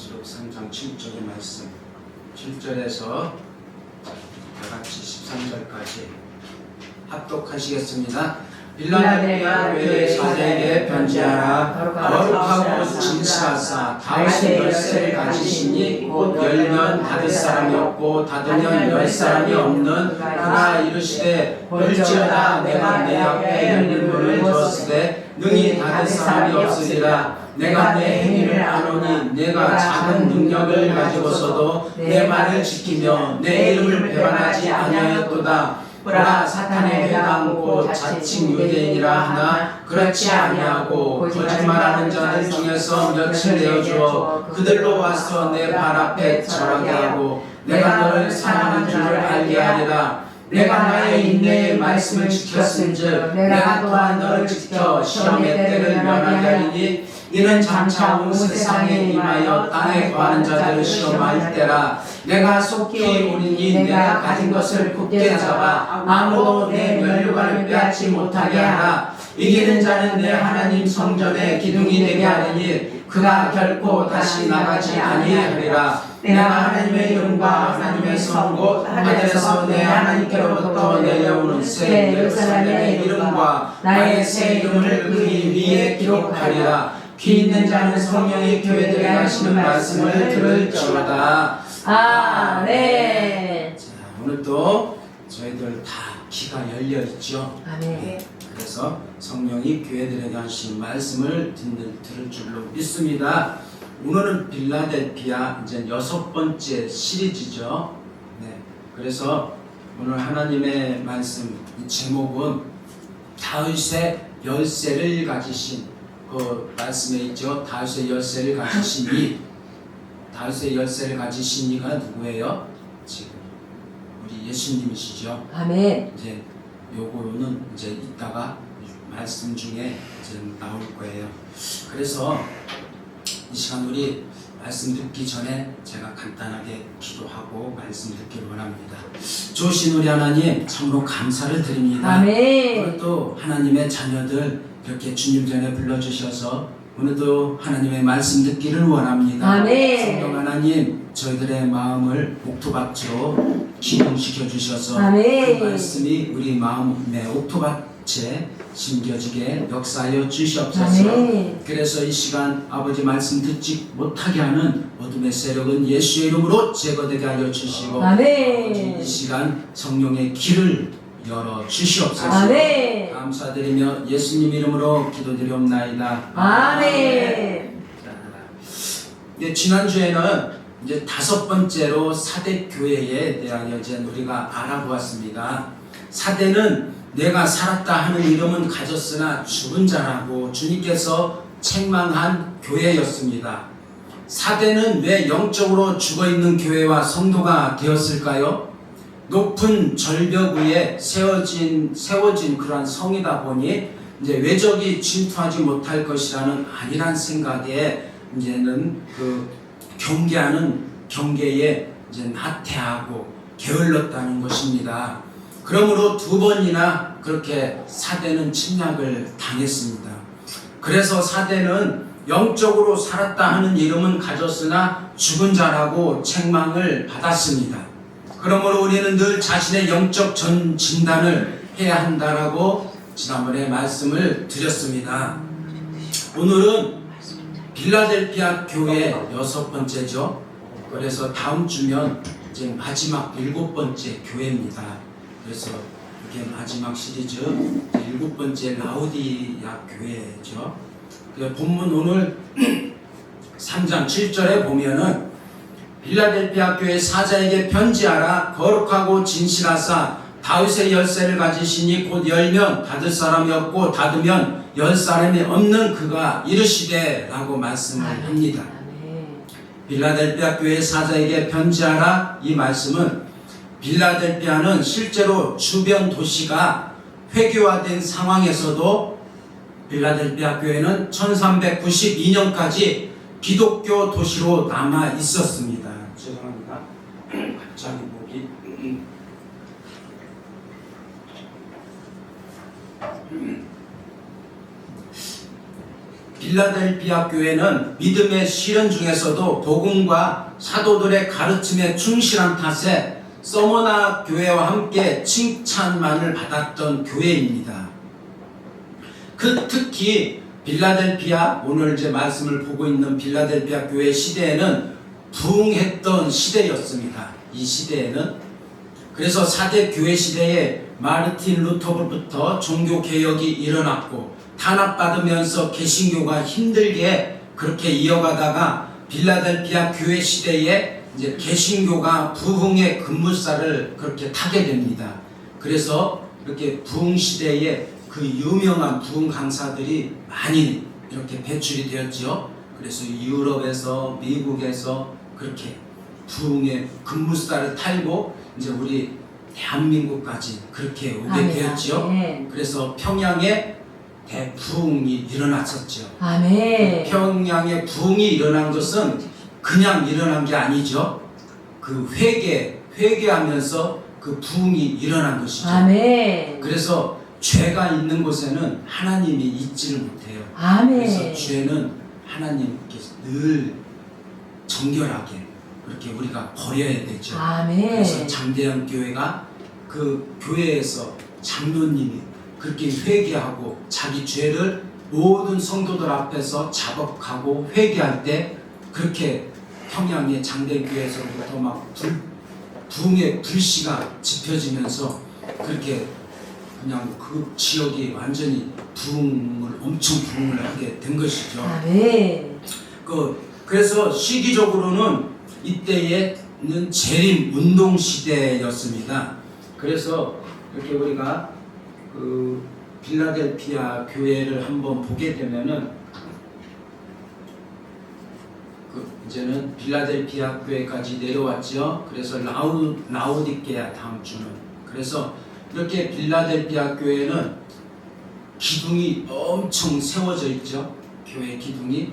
계시록 3장 7절의 말씀 7절에서 다같이 13절까지 합독하시겠습니다. 빌라델피아 교회 사제에게 편지하라. 거룩하고 진실하사 다윗의 열쇠를 가지시니 곧 열면 닫을 사람이 없고 닫으면 열 사람이 없는 그가 이르시되 볼지어다 내가 내 앞에 열린 문을 두었으되 능히 닫을 사람이 없으리라. 내가 내 행위를 아노니 내가 작은 능력을 가지고서도 내 말을 지키며 내 이름을 배반하지 아니하였도다. 보라 사탄의 회당 곧 자칭 유대인이라 하나 그렇지 아니하고 거짓말하는 자들 중에서 몇을 내어주어 그들로 와서 내 발 앞에 절하게 하고 내가 너를 사랑하는 줄을 알게 하리라. 내가 나의 인내의 말씀을 지켰은즉 내가 또한 너를 지켜 시험의 때를 면하게 하리니 이는 장차 온 세상에 임하여 땅에 거하는 자들을 시험할 때라. 내가 속히 오리니 내가 가진 것을 굳게 잡아 아무도 내 면류관을 빼앗지 못하게 하라. 이기는 자는 내 하나님 성전의 기둥이 되게 하리니 그가 결코 다시 나가지 아니하리라. 내가 하나님의 이름과 하나님의 성 곧 하늘에서 내 하나님께로부터 내려오는 새 예루살렘의 이름과 나의 새 이름을 그 위에 기록하리라. 귀 있는 자는 성령이 교회들에게 하시는 말씀을 들을지어다. 아멘. 자, 오늘도 저희들 다 귀가 열려 있죠. 아멘. 그래서 성령이 교회들에게 하신 말씀을 들을 줄로 믿습니다. 오늘은 빌라델피아 이제 6번째 시리즈죠. 네, 그래서 오늘 하나님의 말씀 제목은 다윗의 열쇠를 가지신 그 말씀에 있죠. 다윗의 열쇠를 가지신 이 다윗의 열쇠를 가지신 이가 누구예요? 지금 우리 예수님이시죠. 아멘. 이제 요거는 이제 이따가 말씀 중에 이제 나올 거예요. 그래서 이 시간 우리 말씀 듣기 전에 제가 간단하게 기도하고 말씀 듣기를 원합니다. 좋으신 우리 하나님 참으로 감사를 드립니다. 아멘. 오늘도 하나님의 자녀들 이렇게 주님 전에 불러주셔서 오늘도 하나님의 말씀 듣기를 원합니다. 아멘. 성령 하나님 저희들의 마음을 옥토밭으로 기능시켜 주셔서 아멘. 그 말씀이 우리 마음의 옥토밭에 심겨지게 역사하여 주시옵소서. 아멘. 그래서 이 시간 아버지 말씀 듣지 못하게 하는 어둠의 세력은 예수의 이름으로 제거되게 하여 주시고 아멘. 아버지 이 시간 성령의 길을 열어 주시옵소서. 아멘. 감사드리며 예수님 이름으로 기도드리옵나이다. 아멘. 이제 지난주에는 이제 5번째로 사대 교회에 대하여 이제 우리가 알아보았습니다. 사대는 내가 살았다 하는 이름은 가졌으나 죽은 자라고 주님께서 책망한 교회였습니다. 사대는 왜 영적으로 죽어있는 교회와 성도가 되었을까요? 높은 절벽 위에 세워진 그러한 성이다 보니 이제 외적이 침투하지 못할 것이라는 안일한 생각에 이제는 그 경계하는 경계에 이제 나태하고 게을렀다는 것입니다. 그러므로 2번이나 그렇게 사대는 침략을 당했습니다. 그래서 사대는 영적으로 살았다 하는 이름은 가졌으나 죽은 자라고 책망을 받았습니다. 그러므로 우리는 늘 자신의 영적 진단을 해야 한다라고 지난번에 말씀을 드렸습니다. 오늘은 빌라델피아 교회 6번째죠. 그래서 다음 주면 이제 마지막 7번째 교회입니다. 그래서 이게 마지막 시리즈 7번째 라우디아 교회죠. 본문 오늘 3장 7절에 보면은 빌라델피아 교회 사자에게 편지하라. 거룩하고 진실하사 다윗의 열쇠를 가지시니 곧 열면 닫을 사람이 없고 닫으면 열 사람이 없는 그가 이르시되 라고 말씀을 합니다. 빌라델피아 교회 사자에게 편지하라. 이 말씀은 빌라델피아는 실제로 주변 도시가 회교화된 상황에서도 빌라델피아 교회는 1392년까지 기독교 도시로 남아 있었습니다. 죄송합니다. 갑자기 목이 빌라델피아 교회는 믿음의 시련 중에서도 복음과 사도들의 가르침에 충실한 탓에 서머나 교회와 함께 칭찬만을 받았던 교회입니다. 특히 빌라델피아, 오늘 이제 말씀을 보고 있는 빌라델피아 교회 시대에는 부흥했던 시대였습니다. 이 시대에는. 그래서 4대 교회 시대에 마르틴 루터로부터 종교개혁이 일어났고 탄압받으면서 개신교가 힘들게 그렇게 이어가다가 빌라델피아 교회 시대에 이제 개신교가 부흥의 급물살을 그렇게 타게 됩니다. 그래서 이렇게 부흥 시대에 그 유명한 부흥 강사들이 많이 이렇게 배출이 되었죠. 그래서 유럽에서 미국에서 그렇게 부흥의 급물살을 탈고 이제 우리 대한민국까지 그렇게 오게 되었죠. 그래서 평양에 대부흥이 일어났었죠. 아멘. 평양에 부흥이 일어난 것은 그냥 일어난 게 아니죠. 그 회개하면서 그 부흥이 일어난 것이죠. 아멘. 그래서 죄가 있는 곳에는 하나님이 있지를 못해요. 아멘. 그래서 죄는 하나님께서 늘 정결하게 그렇게 우리가 버려야 되죠. 아멘. 그래서 장대현 교회가 그 교회에서 장로님이 그렇게 회개하고 자기 죄를 모든 성도들 앞에서 자복하고 회개할 때 그렇게 평양의 장대현 교회에서부터 막 부흥의 불씨가 지펴지면서 그렇게 그냥 그 지역이 완전히 엄청 부흥을 하게 된 것이죠. 아멘. 그래서 시기적으로는 이때에는 재림 운동 시대였습니다. 그래서 이렇게 우리가 그 빌라델피아 교회를 한번 보게 되면은 이제는 빌라델피아 교회까지 내려왔죠. 그래서 라오디게아 다음 주는. 그래서 이렇게 빌라델피아 교회는 기둥이 엄청 세워져 있죠. 교회 기둥이.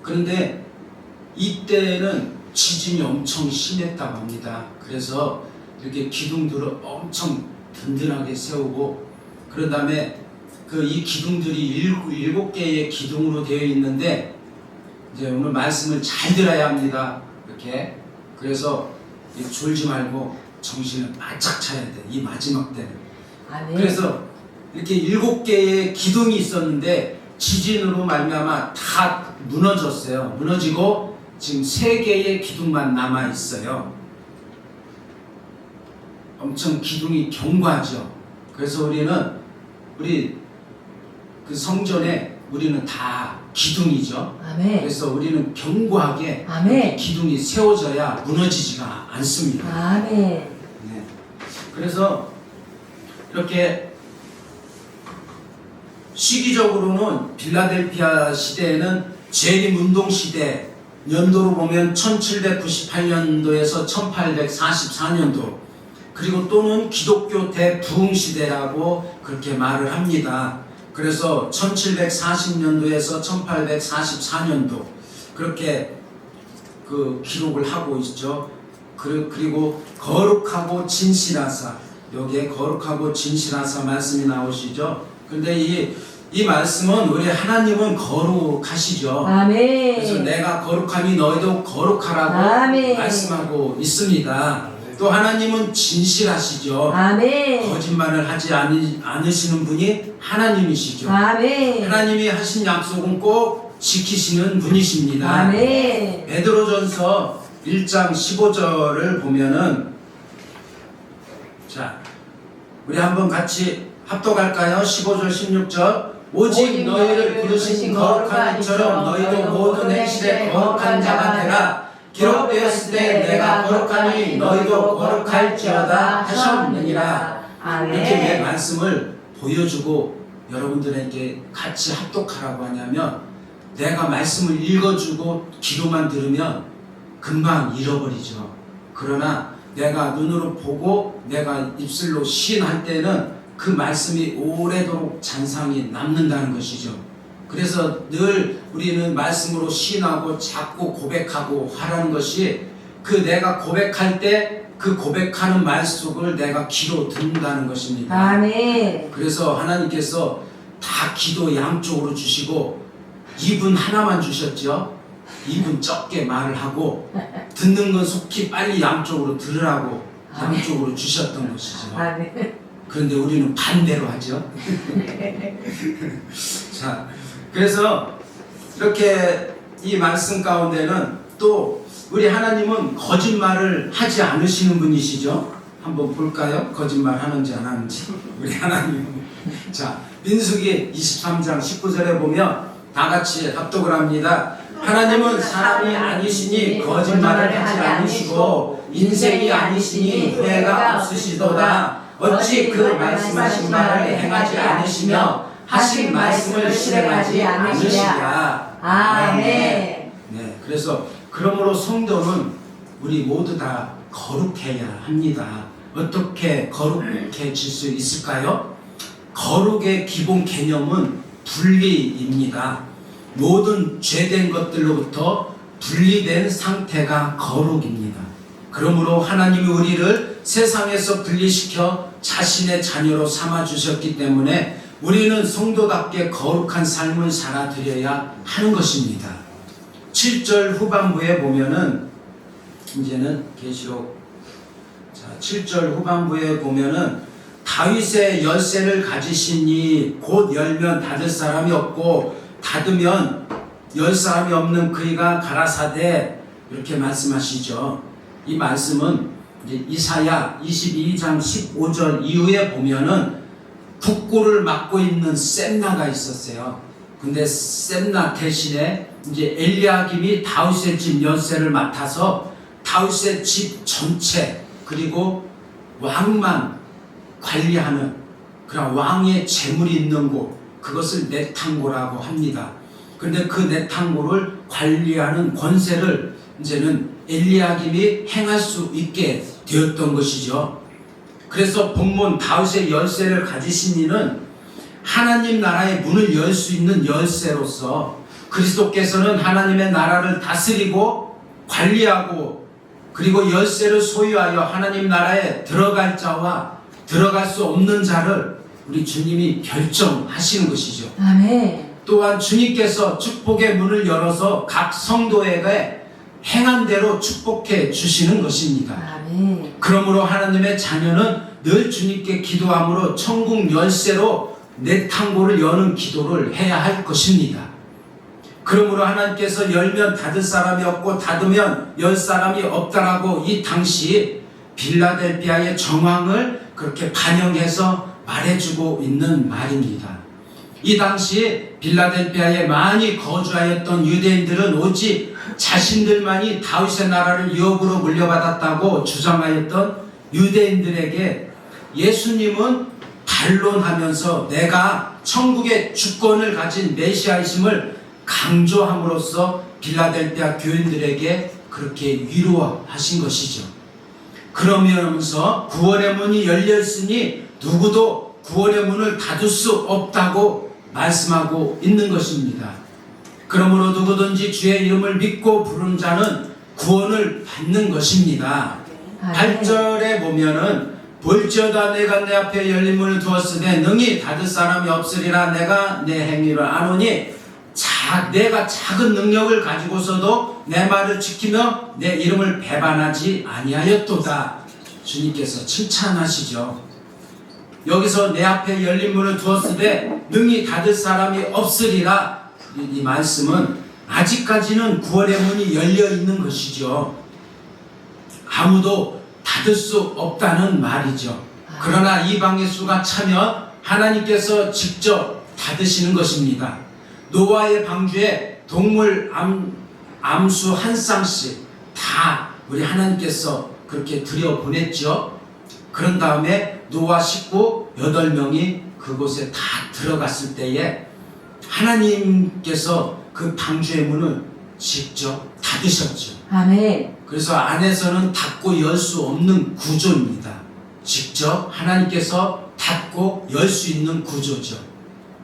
그런데 이때는 지진이 엄청 심했다고 합니다. 그래서 이렇게 기둥들을 엄청 든든하게 세우고 그런 다음에 이 기둥들이 7개의 기둥으로 되어 있는데 이제 오늘 말씀을 잘 들어야 합니다. 이렇게. 그래서 졸지 말고 정신을 바짝 차려야 돼. 이 마지막 때는. 아멘. 그래서 이렇게 7개의 기둥이 있었는데 지진으로 말미암아 다 무너졌어요. 무너지고 지금 3개의 기둥만 남아 있어요. 엄청 기둥이 견고하죠. 그래서 우리 그 성전에 우리는 다 기둥이죠. 아멘. 그래서 우리는 견고하게 아멘. 기둥이 세워져야 무너지지가 않습니다. 아멘. 네. 그래서 이렇게 시기적으로는 빌라델피아 시대에는 재림 운동 시대, 연도로 보면 1798년도에서 1844년도, 그리고 또는 기독교 대부흥 시대라고 그렇게 말을 합니다. 그래서 1740년도에서 1844년도 그렇게 그 기록을 하고 있죠. 그리고 거룩하고 진실하사, 여기에 거룩하고 진실하사 말씀이 나오시죠. 근데 이 말씀은 우리 하나님은 거룩하시죠. 아멘. 그래서 내가 거룩하니 너희도 거룩하라고 아멘. 말씀하고 있습니다. 또 하나님은 진실하시죠. 아멘. 거짓말을 하지 않으시는 분이 하나님이시죠. 아멘. 하나님이 하신 약속은 꼭 지키시는 분이십니다. 아멘. 베드로전서 1장 15절을 보면은, 자, 우리 한번 같이 합독할까요? 15절 16절. 오직 너희를 부르신 거룩한 이처럼 너희도 모든 행실에 거룩한 자가 되라. 기록되었을 때 내가 거룩하니 너희도 거룩할지어다 하셨느니라. 이렇게 왜 말씀을 보여주고 여러분들에게 같이 합독하라고 하냐면, 내가 말씀을 읽어주고 귀로만 들으면 금방 잃어버리죠. 그러나 내가 눈으로 보고 내가 입술로 시인할 때는 그 말씀이 오래도록 잔상이 남는다는 것이죠. 그래서 늘 우리는 말씀으로 시인하고 자꾸 고백하고 하라는 것이, 그 내가 고백할 때 그 고백하는 말 속을 내가 귀로 듣는다는 것입니다. 아멘. 그래서 하나님께서 다 기도 양쪽으로 주시고 입은 하나만 주셨죠. 입은 적게 말을 하고 듣는 건 속히 빨리 양쪽으로 들으라고 양쪽으로 주셨던 것이죠. 아멘. 그런데 우리는 반대로 하죠. 자, 그래서 이렇게 이 말씀 가운데는 또 우리 하나님은 거짓말을 하지 않으시는 분이시죠. 한번 볼까요? 거짓말 하는지 안 하는지. 우리 하나님은. 자, 민수기 23장 19절에 보면 다 같이 합독을 합니다. 하나님은 사람이 아니시니 거짓말을 하지 않으시고 인생이 아니시니 후회가 없으시도다. 어찌 그 말씀하신 말을 행하지 않으시며 하신 말씀을 실행하지 않으시랴. 아멘. 네, 그래서 그러므로 성도는 우리 모두 다 거룩해야 합니다. 어떻게 거룩해질 수 있을까요? 거룩의 기본 개념은 분리입니다. 모든 죄된 것들로부터 분리된 상태가 거룩입니다. 그러므로 하나님이 우리를 세상에서 분리시켜 자신의 자녀로 삼아주셨기 때문에 우리는 성도답게 거룩한 삶을 살아드려야 하는 것입니다. 7절 후반부에 보면은 이제는 계시록 7절 후반부에 보면은 다윗의 열쇠를 가지시니 곧 열면 닫을 사람이 없고 닫으면 열 사람이 없는 그이가 가라사대 이렇게 말씀하시죠. 이 말씀은 이제 이사야 22장 15절 이후에 보면은 북고를 막고 있는 셈나가 있었어요. 근데 셈나 대신에 이제 엘리야김이 다윗의 집 열쇠를 맡아서 다윗의 집 전체 그리고 왕만 관리하는 그런 왕의 재물이 있는 곳 그것을 내탕고라고 합니다. 그런데 그 내탕고를 관리하는 권세를 이제는 엘리야김이 행할 수 있게 되었던 것이죠. 그래서 본문 다윗의 열쇠를 가지신 이는 하나님 나라의 문을 열 수 있는 열쇠로서 그리스도께서는 하나님의 나라를 다스리고 관리하고 그리고 열쇠를 소유하여 하나님 나라에 들어갈 자와 들어갈 수 없는 자를 우리 주님이 결정하시는 것이죠. 아멘. 또한 주님께서 축복의 문을 열어서 각 성도에게 행한 대로 축복해 주시는 것입니다. 아멘. 그러므로 하나님의 자녀는 늘 주님께 기도함으로 천국 열쇠로 내탕고를 여는 기도를 해야 할 것입니다. 그러므로 하나님께서 열면 닫을 사람이 없고 닫으면 열 사람이 없다라고 이 당시 빌라델비아의 정황을 그렇게 반영해서 말해주고 있는 말입니다. 이 당시 빌라델비아에 많이 거주하였던 유대인들은 오직 자신들만이 다윗의 나라를 유업으로 물려받았다고 주장하였던 유대인들에게 예수님은 반론하면서 내가 천국의 주권을 가진 메시아이심을 강조함으로써 빌라델비아 교인들에게 그렇게 위로하신 것이죠. 그러면서 구원의 문이 열려있으니 누구도 구원의 문을 닫을 수 없다고 말씀하고 있는 것입니다. 그러므로 누구든지 주의 이름을 믿고 부르는 자는 구원을 받는 것입니다. 8절에 보면은 볼지어다 내가 내 앞에 열린 문을 두었으되 능히 닫을 사람이 없으리라. 내가 내 행위를 아노니 내가 작은 능력을 가지고서도 내 말을 지키며 내 이름을 배반하지 아니하였도다. 주님께서 칭찬하시죠. 여기서 내 앞에 열린 문을 두었으되 능히 닫을 사람이 없으리라. 이 말씀은 아직까지는 구원의 문이 열려 있는 것이죠. 아무도 닫을 수 없다는 말이죠. 그러나 이방의 수가 차면 하나님께서 직접 닫으시는 것입니다. 노아의 방주에 동물 암수 한 쌍씩 다 우리 하나님께서 그렇게 들여보냈죠. 그런 다음에 노아 식구 8명이 그곳에 다 들어갔을 때에 하나님께서 그 방주의 문을 직접 닫으셨죠. 아멘. 그래서 안에서는 닫고 열 수 없는 구조입니다. 직접 하나님께서 닫고 열 수 있는 구조죠.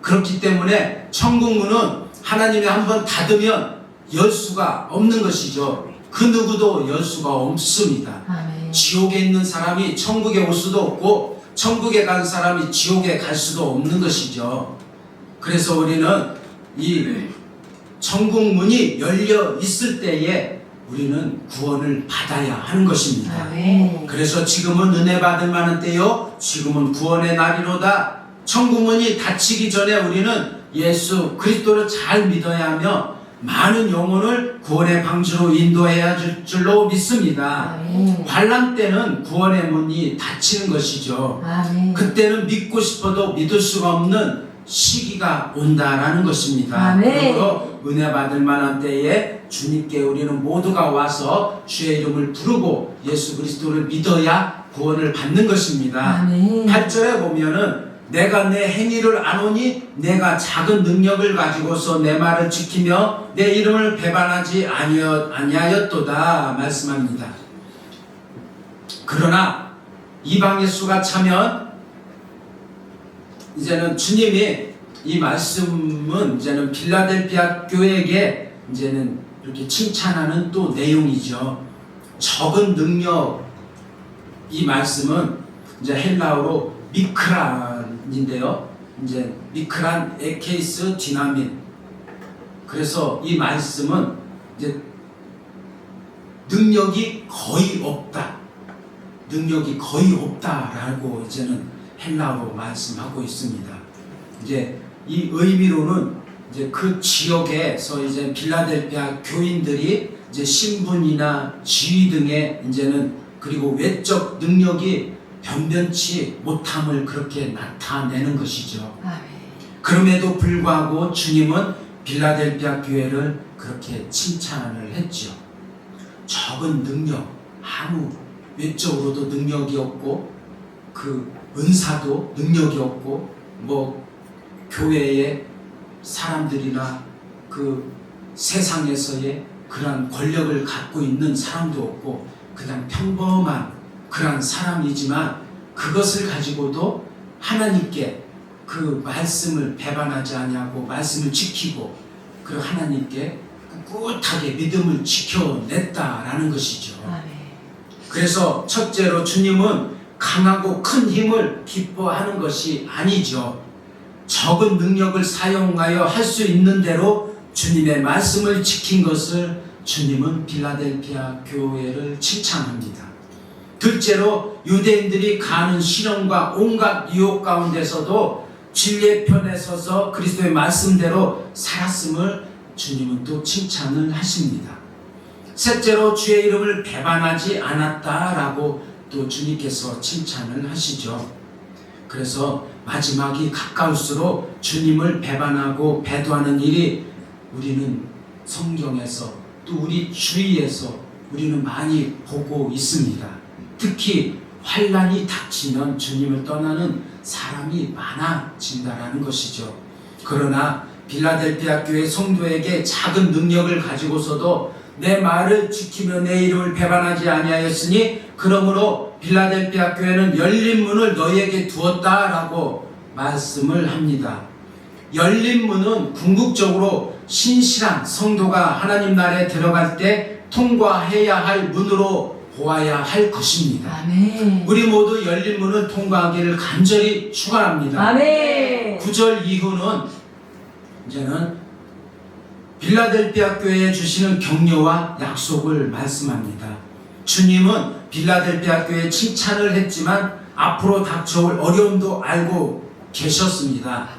그렇기 때문에 천국 문은 하나님이 한번 닫으면 열 수가 없는 것이죠. 그 누구도 열 수가 없습니다. 아멘. 지옥에 있는 사람이 천국에 올 수도 없고 천국에 간 사람이 지옥에 갈 수도 없는 것이죠. 그래서 우리는 이 천국 문이 열려 있을 때에 우리는 구원을 받아야 하는 것입니다. 아멘. 그래서 지금은 은혜 받을 만한 때요, 지금은 구원의 날이로다. 천국 문이 닫히기 전에 우리는 예수 그리스도를 잘 믿어야 하며 많은 영혼을 구원의 방주로 인도해야 할 줄로 믿습니다. 아멘. 환난 때는 구원의 문이 닫히는 것이죠. 아멘. 그때는 믿고 싶어도 믿을 수가 없는 시기가 온다라는 것입니다. 아멘. 그러므로 은혜 받을 만한 때에 주님께 우리는 모두가 와서 주의 이름을 부르고 예수 그리스도를 믿어야 구원을 받는 것입니다. 아멘. 8절에 보면은 내가 내 행위를 아노니 내가 작은 능력을 가지고서 내 말을 지키며 내 이름을 배반하지 아니하였도다 말씀합니다. 그러나 이방의 수가 차면 이제는 주님이 이 말씀은 이제는 빌라델피아 교회에게 이제는 이렇게 칭찬하는 또 내용이죠. 적은 능력, 이 말씀은 이제 헬라어로 미크란인데요. 이제 미크란 에케이스 디나민. 그래서 이 말씀은 이제 능력이 거의 없다. 능력이 거의 없다라고 이제는 헬라어로 말씀하고 있습니다. 이제 이 의미로는 이제 그 지역에서 이제 빌라델피아 교인들이 이제 신분이나 지위 등의 이제는 그리고 외적 능력이 변변치 못함을 그렇게 나타내는 것이죠. 아멘. 그럼에도 불구하고 주님은 빌라델피아 교회를 그렇게 칭찬을 했죠. 적은 능력, 아무 외적으로도 능력이 없고 그 은사도 능력이 없고 뭐 교회의 사람들이나 그 세상에서의 그러한 권력을 갖고 있는 사람도 없고 그냥 평범한 그러한 사람이지만 그것을 가지고도 하나님께 그 말씀을 배반하지 아니하고 말씀을 지키고 그 하나님께 꿋꿋하게 믿음을 지켜냈다라는 것이죠. 아멘. 그래서 첫째로 주님은 강하고 큰 힘을 기뻐하는 것이 아니죠. 적은 능력을 사용하여 할 수 있는 대로 주님의 말씀을 지킨 것을 주님은 빌라델피아 교회를 칭찬합니다. 둘째로 유대인들이 가하는 시련과 온갖 유혹 가운데서도 진리의 편에 서서 그리스도의 말씀대로 살았음을 주님은 또 칭찬을 하십니다. 셋째로 주의 이름을 배반하지 않았다라고 또 주님께서 칭찬을 하시죠. 그래서 마지막이 가까울수록 주님을 배반하고 배도하는 일이 우리는 성경에서 또 우리 주위에서 우리는 많이 보고 있습니다. 특히 환난이 닥치면 주님을 떠나는 사람이 많아진다라는 것이죠. 그러나 빌라델피아 교회 성도에게 작은 능력을 가지고서도 내 말을 지키며 내 이름을 배반하지 아니하였으니 그러므로 빌라델피아 교회는 열린 문을 너희에게 두었다라고 말씀을 합니다. 열린 문은 궁극적으로 신실한 성도가 하나님 나라에 들어갈 때 통과해야 할 문으로 보아야 할 것입니다. 아멘. 우리 모두 열린 문을 통과하기를 간절히 축원합니다. 아멘. 9절 이후는 이제는 빌라델피아 교회에 주시는 격려와 약속을 말씀합니다. 주님은 빌라델피아 교회에 칭찬을 했지만 앞으로 닥쳐올 어려움도 알고 계셨습니다.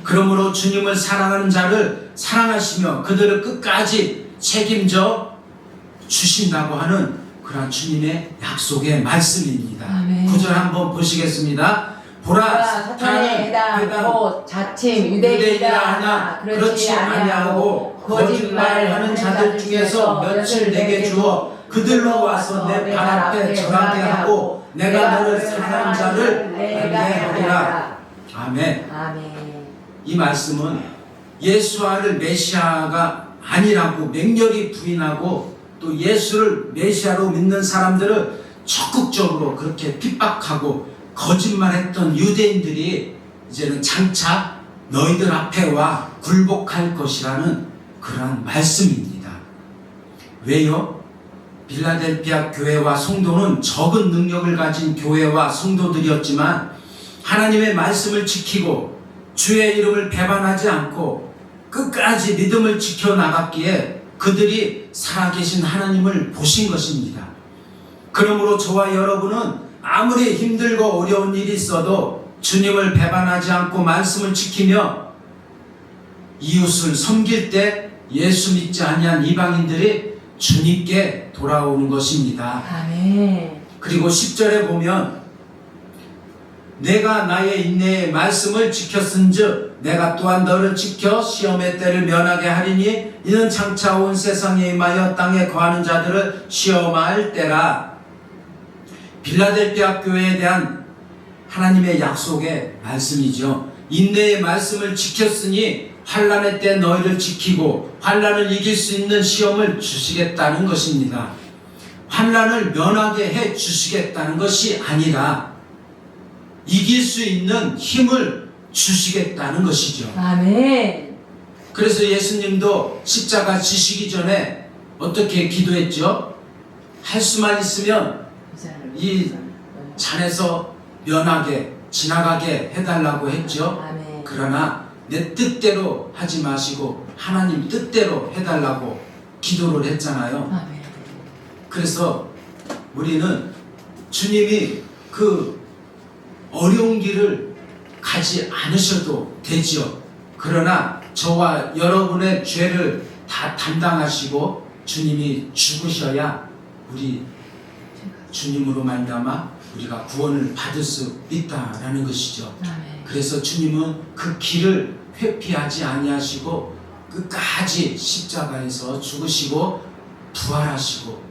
그러므로 주님을 사랑하는 자를 사랑하시며 그들을 끝까지 책임져 주신다고 하는 그런 주님의 약속의 말씀입니다. 아멘. 9절 한번 보시겠습니다. 보라 사탄의 해당 곧 자칭 유대인이라 하나 그렇지 아니하고 거짓말하는 자들 중에서 몇을 내게 주어 그들로 와서 내 발 앞에 절하게 하고 내가 너를 사랑하는 자를 안내하리라. 아멘. 아멘. 이 말씀은 예수를 메시아가 아니라고 맹렬히 부인하고 또 예수를 메시아로 믿는 사람들을 적극적으로 그렇게 핍박하고 거짓말했던 유대인들이 이제는 장차 너희들 앞에 와 굴복할 것이라는 그러한 말씀입니다. 왜요? 빌라델피아 교회와 성도는 적은 능력을 가진 교회와 성도들이었지만 하나님의 말씀을 지키고 주의 이름을 배반하지 않고 끝까지 믿음을 지켜나갔기에 그들이 살아계신 하나님을 보신 것입니다. 그러므로 저와 여러분은 아무리 힘들고 어려운 일이 있어도 주님을 배반하지 않고 말씀을 지키며 이웃을 섬길 때 예수 믿지 아니한 이방인들이 주님께 돌아오는 것입니다. 아멘. 그리고 10절에 보면 내가 나의 인내의 말씀을 지켰은즉 내가 또한 너를 지켜 시험의 때를 면하게 하리니 이는 장차 온 세상에 임하여 땅에 거하는 자들을 시험할 때라. 빌라델피아 교회에 대한 하나님의 약속의 말씀이죠. 인내의 말씀을 지켰으니 환난의 때 너희를 지키고 환난을 이길 수 있는 시험을 주시겠다는 것입니다. 환난을 면하게 해 주시겠다는 것이 아니라 이길 수 있는 힘을 주시겠다는 것이죠. 아멘. 그래서 예수님도 십자가 지시기 전에 어떻게 기도했죠? 할 수만 있으면 이 잔에서 면하게 지나가게 해달라고 했죠. 아멘. 그러나 내 뜻대로 하지 마시고 하나님 뜻대로 해달라고 기도를 했잖아요. 아멘. 그래서 우리는 주님이 그 어려운 길을 가지 않으셔도 되지요. 그러나 저와 여러분의 죄를 다 담당하시고 주님이 죽으셔야 우리 주님으로 말미암아 우리가 구원을 받을 수 있다라는 것이죠. 아멘. 그래서 주님은 그 길을 회피하지 아니하시고 끝까지 십자가에서 죽으시고 부활하시고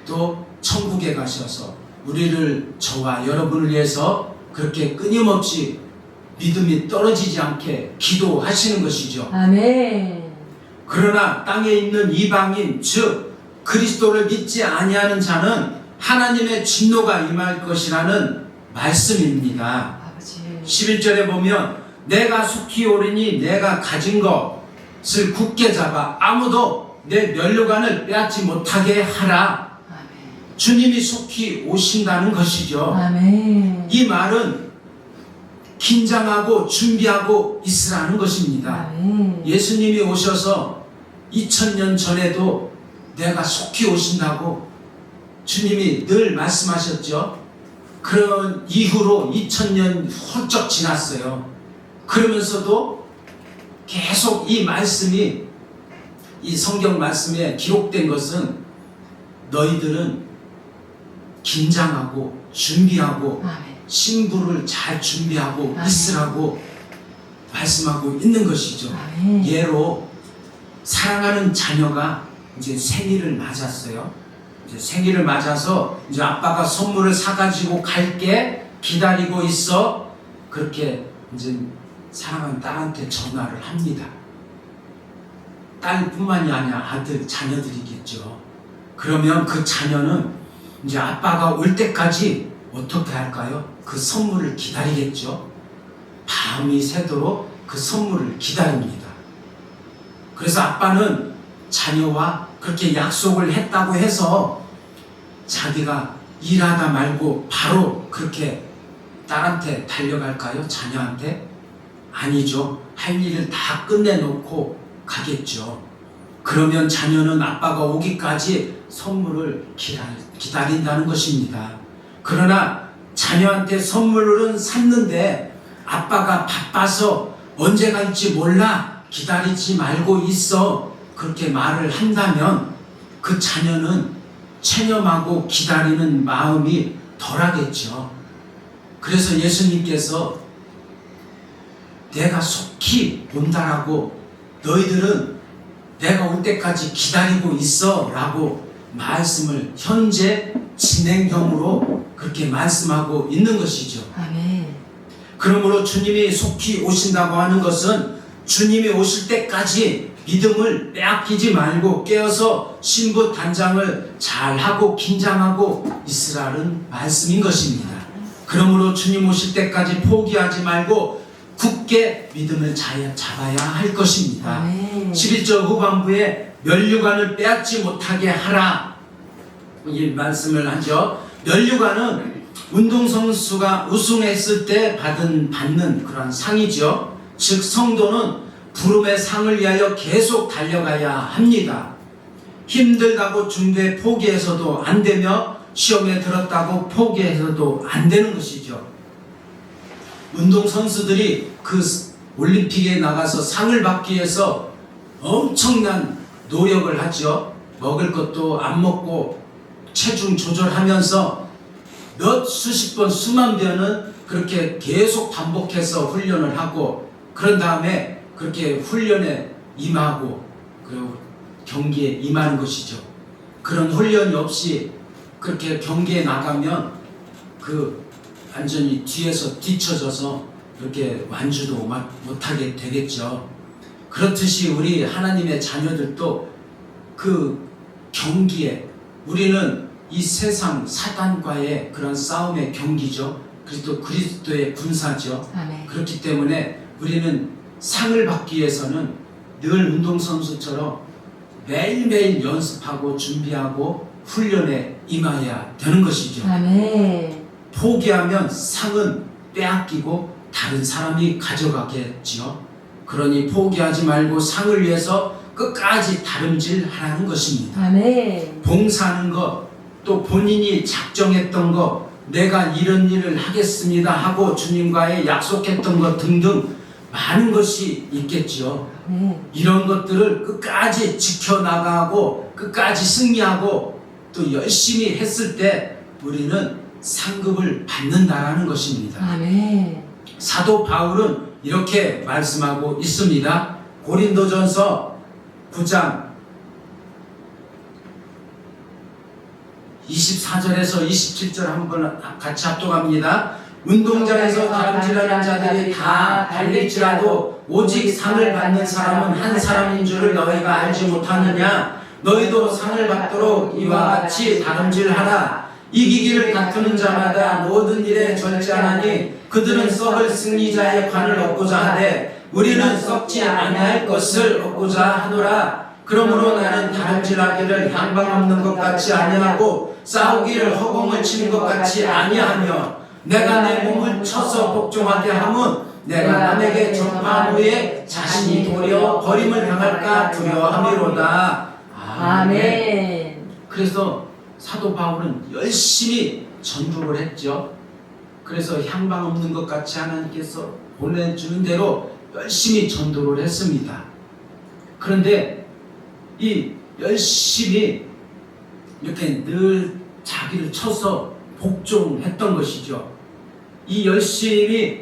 또 천국에 가셔서 우리를 저와 여러분을 위해서 그렇게 끊임없이 믿음이 떨어지지 않게 기도하시는 것이죠. 아멘. 그러나 땅에 있는 이방인 즉 그리스도를 믿지 아니하는 자는 하나님의 진노가 임할 것이라는 말씀입니다. 아버지. 11절에 보면 내가 속히 오리니 내가 가진 것을 굳게 잡아 아무도 내 면류관을 빼앗지 못하게 하라. 아멘. 주님이 속히 오신다는 것이죠. 아멘. 이 말은 긴장하고 준비하고 있으라는 것입니다. 아멘. 예수님이 오셔서 2000년 전에도 내가 속히 오신다고 주님이 늘 말씀하셨죠. 그런 이후로 2000년 훌쩍 지났어요. 그러면서도 계속 이 말씀이 이 성경 말씀에 기록된 것은 너희들은 긴장하고 준비하고 아멘. 신부를 잘 준비하고 아멘. 있으라고 말씀하고 있는 것이죠. 아멘. 예로 사랑하는 자녀가 이제 생일을 맞았어요. 이제 생일을 맞아서 이제 아빠가 선물을 사가지고 갈게 기다리고 있어. 그렇게 이제 사랑하는 딸한테 전화를 합니다. 딸뿐만이 아니라 아들, 자녀들이겠죠. 그러면 그 자녀는 이제 아빠가 올 때까지 어떻게 할까요? 그 선물을 기다리겠죠. 밤이 새도록 그 선물을 기다립니다. 그래서 아빠는 자녀와 그렇게 약속을 했다고 해서 자기가 일하다 말고 바로 그렇게 딸한테 달려갈까요? 자녀한테? 아니죠. 할 일을 다 끝내놓고 가겠죠. 그러면 자녀는 아빠가 오기까지 선물을 기다린다는 것입니다. 그러나 자녀한테 선물은 샀는데 아빠가 바빠서 언제 갈지 몰라 기다리지 말고 있어 그렇게 말을 한다면 그 자녀는 체념하고 기다리는 마음이 덜하겠죠. 그래서 예수님께서 내가 속히 온다라고 너희들은 내가 올 때까지 기다리고 있어 라고 말씀을 현재 진행형으로 그렇게 말씀하고 있는 것이죠. 아멘. 그러므로 주님이 속히 오신다고 하는 것은 주님이 오실 때까지 믿음을 빼앗기지 말고 깨어서 신부 단장을 잘하고 긴장하고 있으라는 말씀인 것입니다. 그러므로 주님 오실 때까지 포기하지 말고 굳게 믿음을 잡아야 할 것입니다. 아멘. 11절 후반부에 면류관을 빼앗지 못하게 하라 이 말씀을 하죠. 면류관은 운동선수가 우승했을 때 받는 그런 상이죠. 즉 성도는 부름의 상을 위하여 계속 달려가야 합니다. 힘들다고 중도에 포기해서도 안 되며 시험에 들었다고 포기해서도 안 되는 것이죠. 운동선수들이 그 올림픽에 나가서 상을 받기 위해서 엄청난 노력을 하죠. 먹을 것도 안 먹고 체중 조절하면서 수십 번 수만 번은 그렇게 계속 반복해서 훈련을 하고 그런 다음에 그렇게 훈련에 임하고 그리고 경기에 임하는 것이죠. 그런 훈련이 없이 그렇게 경기에 나가면 완전히 뒤에서 뒤쳐져서 그렇게 완주도 못하게 되겠죠. 그렇듯이 우리 하나님의 자녀들도 그 경기에 우리는 이 세상 사단과의 그런 싸움의 경기죠. 그리스도의 군사죠. 아멘. 그렇기 때문에 우리는 상을 받기 위해서는 늘 운동선수처럼 매일매일 연습하고 준비하고 훈련에 임해야 되는 것이죠. 아멘. 포기하면 상은 빼앗기고 다른 사람이 가져가겠지요. 그러니 포기하지 말고 상을 위해서 끝까지 다름질하라는 것입니다. 아멘. 봉사하는 것, 또 본인이 작정했던 것, 내가 이런 일을 하겠습니다 하고 주님과의 약속했던 것 등등 많은 것이 있겠지요. 이런 것들을 끝까지 지켜나가고 끝까지 승리하고 또 열심히 했을 때 우리는 상급을 받는다라는 것입니다. 아멘. 사도 바울은 이렇게 말씀하고 있습니다. 고린도전서 9장 24절에서 27절 한번 같이 합독합니다. 운동장에서 다름질하는 자들이 다 달릴지라도 오직 상을 받는 사람은 한 사람인 줄을 너희가 알지 못하느냐? 너희도 상을 받도록 이와 같이 다름질하라. 이기기를 다투는 자마다 모든 일에 절제하나니 그들은 썩을 승리자의 관을 얻고자 하되 우리는 썩지 아니할 것을 얻고자 하노라. 그러므로 나는 다름질하기를 향방 없는 것 같이 아니하고 싸우기를 허공을 치는 것 같이 아니하며 내가 내 몸을 쳐서 복종하게 함은 내가 남에게 전파한 후에 자신이 도리어 버림을 당할까 두려워함이로다. 아멘. 그래서 사도 바울은 열심히 전도를 했죠. 그래서 향방 없는 것 같이 하나님께서 보내주는 대로 열심히 전도를 했습니다. 그런데 이 열심히 이렇게 늘 자기를 쳐서 복종했던 것이죠. 이 열심이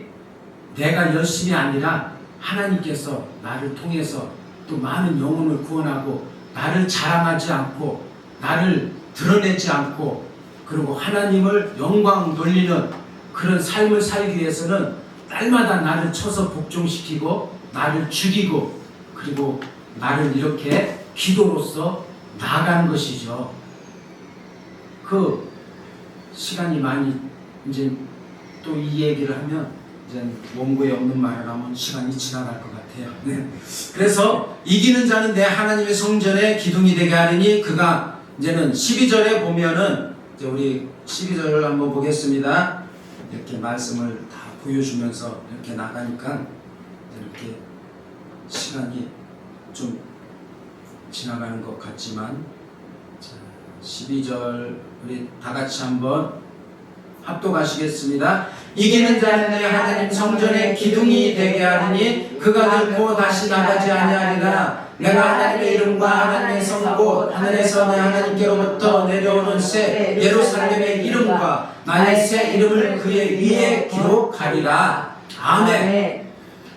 내가 열심이 아니라 하나님께서 나를 통해서 또 많은 영혼을 구원하고 나를 자랑하지 않고 나를 드러내지 않고 그리고 하나님을 영광 돌리는 그런 삶을 살기 위해서는 날마다 나를 쳐서 복종시키고 나를 죽이고 그리고 나를 이렇게 기도로서 나아가는 것이죠. 그 시간이 많이 이제 또 이 얘기를 하면 이제 원고에 없는 말을 하면 시간이 지나갈 것 같아요. 네. 그래서 이기는 자는 내 하나님의 성전에 기둥이 되게 하리니 그가 이제는 12절에 보면은 이제 우리 12절을 한번 보겠습니다. 이렇게 말씀을 다 보여주면서 이렇게 나가니까 이렇게 시간이 좀 지나가는 것 같지만 12절 우리 다 같이 한번 합독하시겠습니다. 이기는 자는 내 하나님 성전의 기둥이 되게 하리니 그가 결코 다시 나가지 아니하리라. 내가 하나님의 이름과 하나님의 성고 하늘에서 내 하나님께로부터 내려오는 새 예루살렘의 이름과 나의 새 이름을 그의 위에 기록하리라. 아멘.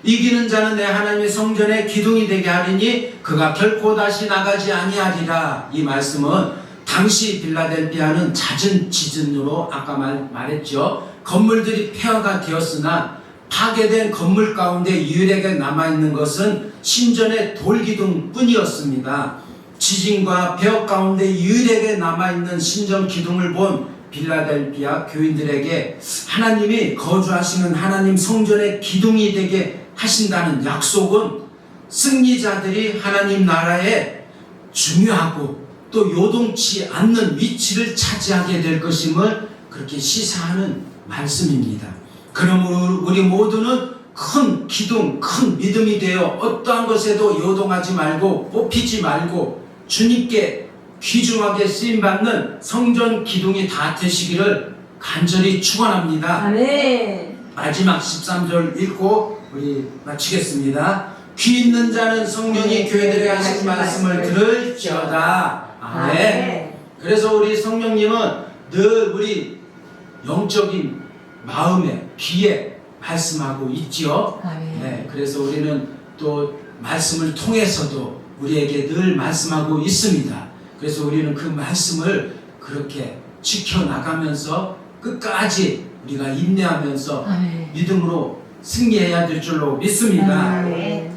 이기는 자는 내 하나님의 성전의 기둥이 되게 하리니 그가 결코 다시 나가지 아니하리라. 이 말씀은 당시 빌라델비아는 잦은 지진으로 아까 말했죠. 건물들이 폐허가 되었으나 파괴된 건물 가운데 유일하게 남아있는 것은 신전의 돌기둥 뿐이었습니다. 지진과 폐허 가운데 유일하게 남아있는 신전 기둥을 본 빌라델비아 교인들에게 하나님이 거주하시는 하나님 성전의 기둥이 되게 하신다는 약속은 승리자들이 하나님 나라에 중요하고 또 요동치 않는 위치를 차지하게 될 것임을 그렇게 시사하는 말씀입니다. 그러므로 우리 모두는 큰 기둥, 큰 믿음이 되어 어떠한 것에도 요동하지 말고 뽑히지 말고 주님께 귀중하게 쓰임받는 성전 기둥이 다 되시기를 간절히 축원합니다. 아멘. 마지막 13절 읽고 우리 마치겠습니다. 귀 있는 자는 성령이 교회들에게 하신 말씀을 들을지어다. 아멘. 그래서 우리 성령님은 늘 우리 영적인 마음에 귀에 말씀하고 있지요. 아멘. 네, 그래서 우리는 또 말씀을 통해서도 우리에게 늘 말씀하고 있습니다. 그래서 우리는 그 말씀을 그렇게 지켜나가면서 끝까지 우리가 인내하면서 아멘. 믿음으로 승리해야 될 줄로 믿습니다. 아멘.